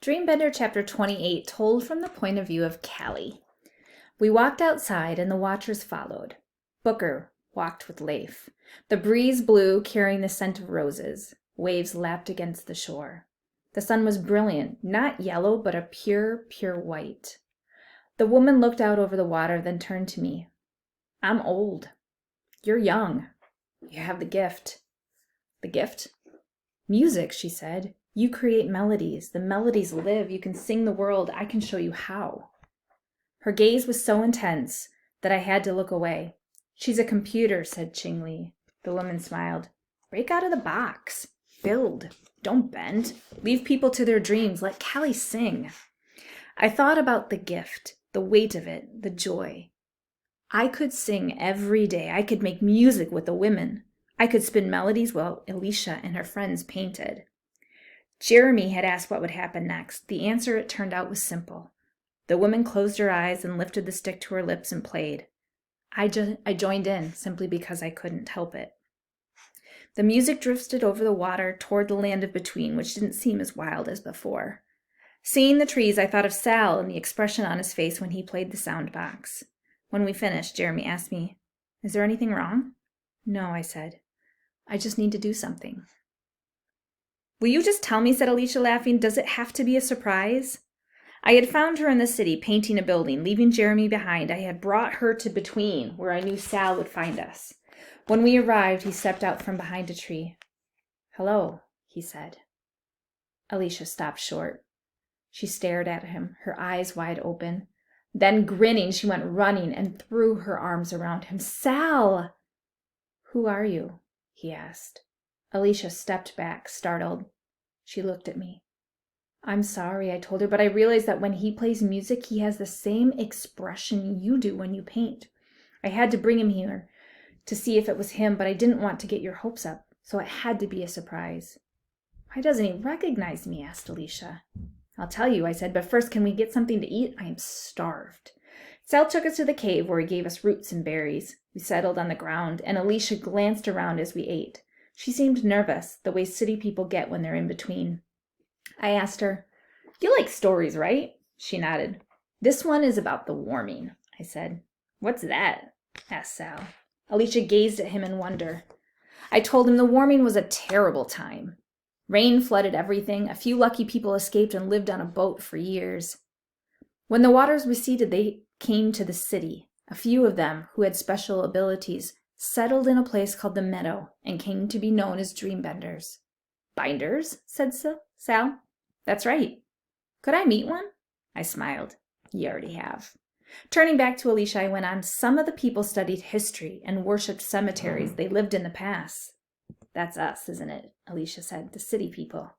Dreambender Chapter 28 told from the point of view of Callie. We walked outside and the watchers followed. Booker walked with Leif. The breeze blew, carrying the scent of roses. Waves lapped against the shore. The sun was brilliant, not yellow, but a pure, pure white. The woman looked out over the water, then turned to me. I'm old. You're young. You have the gift. The gift? Music, she said. You create melodies. The melodies live. You can sing the world. I can show you how. Her gaze was so intense that I had to look away. She's a computer, said Ching Li. The woman smiled. Break out of the box. Build. Don't bend. Leave people to their dreams. Let Callie sing. I thought about the gift, the weight of it, the joy. I could sing every day. I could make music with the women. I could spin melodies while Alicia and her friends painted. Jeremy had asked what would happen next. The answer, it turned out, was simple. The woman closed her eyes and lifted the stick to her lips and played. I joined in simply because I couldn't help it. The music drifted over the water toward the land of between, which didn't seem as wild as before. Seeing the trees, I thought of Sal and the expression on his face when he played the sound box. When we finished, Jeremy asked me, Is there anything wrong? No, I said. I just need to do something. Will you just tell me, said Alicia, laughing. Does it have to be a surprise? I had found her in the city, painting a building, leaving Jeremy behind. I had brought her to Between, where I knew Sal would find us. When we arrived, he stepped out from behind a tree. Hello, he said. Alicia stopped short. She stared at him, her eyes wide open. Then, grinning, she went running and threw her arms around him. Sal! Who are you? He asked. Alicia stepped back, startled. She looked at me. I'm sorry, I told her, but I realized that when he plays music, he has the same expression you do when you paint. I had to bring him here to see if it was him, but I didn't want to get your hopes up, so it had to be a surprise. Why doesn't he recognize me? Asked Alicia. I'll tell you, I said, but first, can we get something to eat? I am starved. Sal took us to the cave where he gave us roots and berries. We settled on the ground, and Alicia glanced around as we ate. She seemed nervous, the way city people get when they're in between. I asked her, You like stories, right? She nodded. This one is about the warming, I said. What's that? Asked Sal. Alicia gazed at him in wonder. I told him the warming was a terrible time. Rain flooded everything. A few lucky people escaped and lived on a boat for years. When the waters receded, they came to the city. A few of them, who had special abilities, settled in a place called the Meadow and came to be known as Dreambenders. Binders? Said Sal. That's right. Could I meet one? I smiled. You already have. Turning back to Alicia, I went on. Some of the people studied history and worshipped cemeteries. They lived in the past. That's us, isn't it? Alicia said. The city people.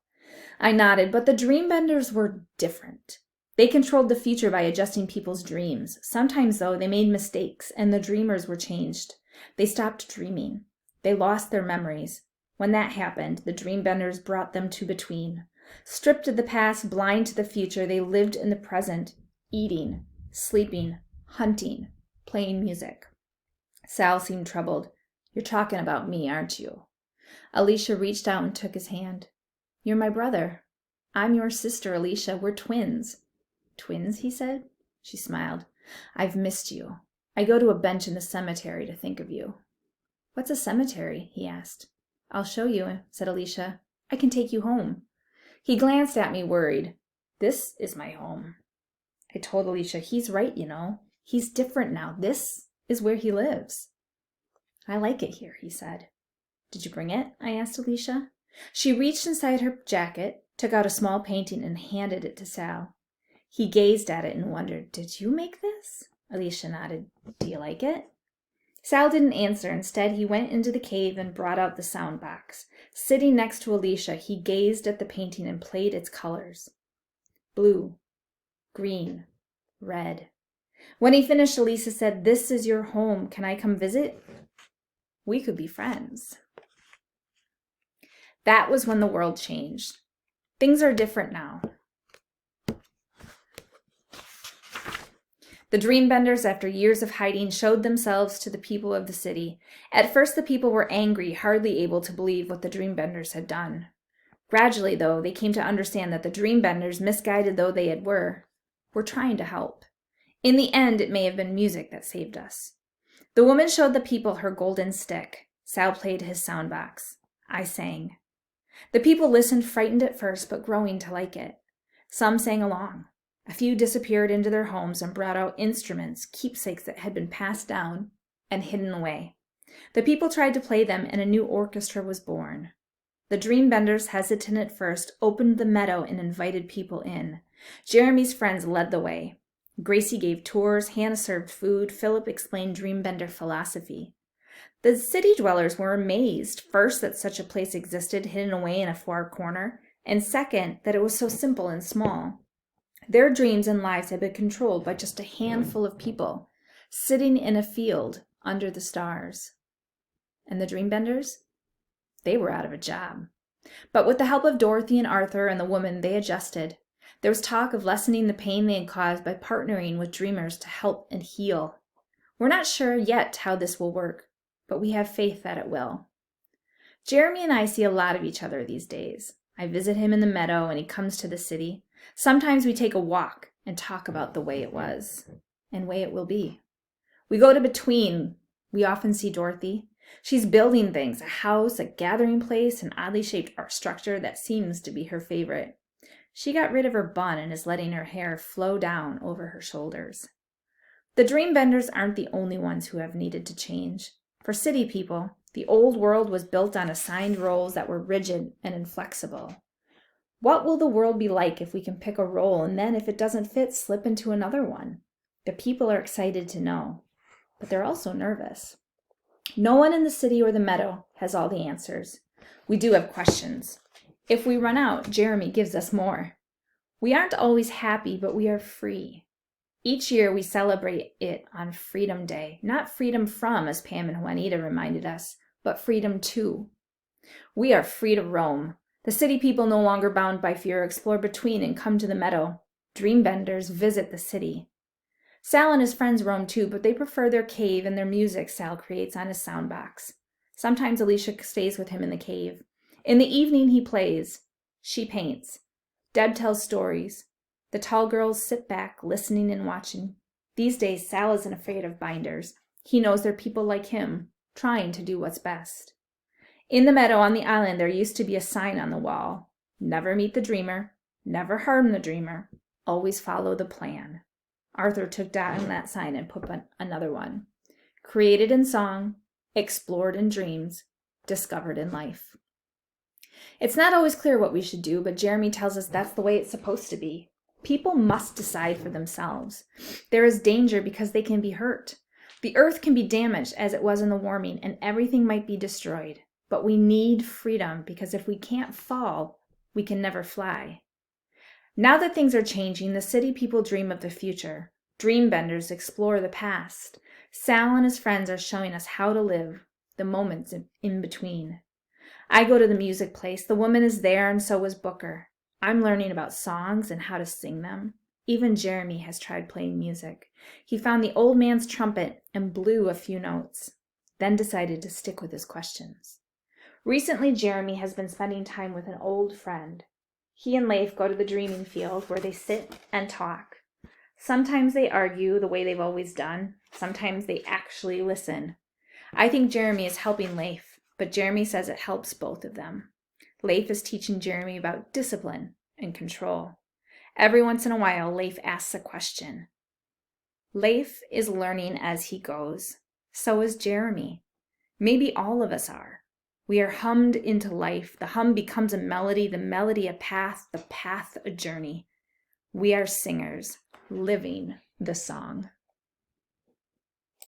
I nodded, but the Dreambenders were different. They controlled the future by adjusting people's dreams. Sometimes, though, they made mistakes, and the dreamers were changed. They stopped dreaming. They lost their memories. When that happened, the Dreambenders brought them to Between. Stripped of the past, blind to the future, they lived in the present, eating, sleeping, hunting, playing music. Sal seemed troubled. You're talking about me, aren't you? Alicia reached out and took his hand. You're my brother. I'm your sister, Alicia. We're twins. Twins, he said. She smiled. I've missed you. I go to a bench in the cemetery to think of you. What's a cemetery? He asked. I'll show you, said Alicia. I can take you home. He glanced at me, worried. This is my home. I told Alicia, he's right, you know. He's different now. This is where he lives. I like it here, he said. Did you bring it? I asked Alicia. She reached inside her jacket, took out a small painting, and handed it to Sal. He gazed at it and wondered, Did you make this? Alicia nodded. Do you like it? Sal didn't answer. Instead, he went into the cave and brought out the sound box. Sitting next to Alicia, he gazed at the painting and played its colors. Blue, green, red. When he finished, Alicia said, This is your home. Can I come visit? We could be friends. That was when the world changed. Things are different now. The Dreambenders, after years of hiding, showed themselves to the people of the city. At first, the people were angry, hardly able to believe what the Dreambenders had done. Gradually, though, they came to understand that the Dreambenders, misguided though they were trying to help. In the end, it may have been music that saved us. The woman showed the people her golden stick. Sal played his soundbox. I sang. The people listened, frightened at first, but growing to like it. Some sang along. A few disappeared into their homes and brought out instruments, keepsakes that had been passed down and hidden away. The people tried to play them, and a new orchestra was born. The Dreambenders, hesitant at first, opened the meadow and invited people in. Jeremy's friends led the way. Gracie gave tours, Hannah served food, Philip explained Dreambender philosophy. The city dwellers were amazed, first that such a place existed hidden away in a far corner, and second that it was so simple and small. Their dreams and lives had been controlled by just a handful of people, sitting in a field under the stars. And the Dreambenders? They were out of a job. But with the help of Dorothy and Arthur and the woman, they adjusted. There was talk of lessening the pain they had caused by partnering with dreamers to help and heal. We're not sure yet how this will work, but we have faith that it will. Jeremy and I see a lot of each other these days. I visit him in the meadow and he comes to the city. Sometimes we take a walk and talk about the way it was and way it will be. We go to Between. We often see Dorothy. She's building things, a house, a gathering place, an oddly shaped art structure that seems to be her favorite. She got rid of her bun and is letting her hair flow down over her shoulders. The Dreambenders aren't the only ones who have needed to change. For city people, the old world was built on assigned roles that were rigid and inflexible. What will the world be like if we can pick a role and then, if it doesn't fit, slip into another one? The people are excited to know, but they're also nervous. No one in the city or the meadow has all the answers. We do have questions. If we run out, Jeremy gives us more. We aren't always happy, but we are free. Each year we celebrate it on Freedom Day. Not freedom from, as Pam and Juanita reminded us, but freedom to. We are free to roam. The city people no longer bound by fear explore Between and come to the meadow. Dreambenders visit the city. Sal and his friends roam too, but they prefer their cave and their music Sal creates on his soundbox. Sometimes Alicia stays with him in the cave. In the evening he plays. She paints. Deb tells stories. The tall girls sit back, listening and watching. These days Sal isn't afraid of binders. He knows they're people like him, trying to do what's best. In the meadow on the island there used to be a sign on the wall. Never meet the dreamer. Never harm the dreamer. Always follow the plan. Arthur took down that sign and put another one. Created in song, explored in dreams, discovered in life. It's not always clear what we should do, but Jeremy tells us that's the way it's supposed to be. People must decide for themselves. There is danger because they can be hurt. The earth can be damaged as it was in the warming, and everything might be destroyed. But we need freedom because if we can't fall, we can never fly. Now that things are changing, the city people dream of the future. Dreambenders explore the past. Sal and his friends are showing us how to live, the moments in between. I go to the music place. The woman is there, and so is Booker. I'm learning about songs and how to sing them. Even Jeremy has tried playing music. He found the old man's trumpet and blew a few notes, then decided to stick with his questions. Recently, Jeremy has been spending time with an old friend. He and Leif go to the dreaming field where they sit and talk. Sometimes they argue the way they've always done. Sometimes they actually listen. I think Jeremy is helping Leif, but Jeremy says it helps both of them. Leif is teaching Jeremy about discipline and control. Every once in a while, Leif asks a question. Leif is learning as he goes. So is Jeremy. Maybe all of us are. We are hummed into life. The hum becomes a melody, the melody a path, the path a journey. We are singers, living the song.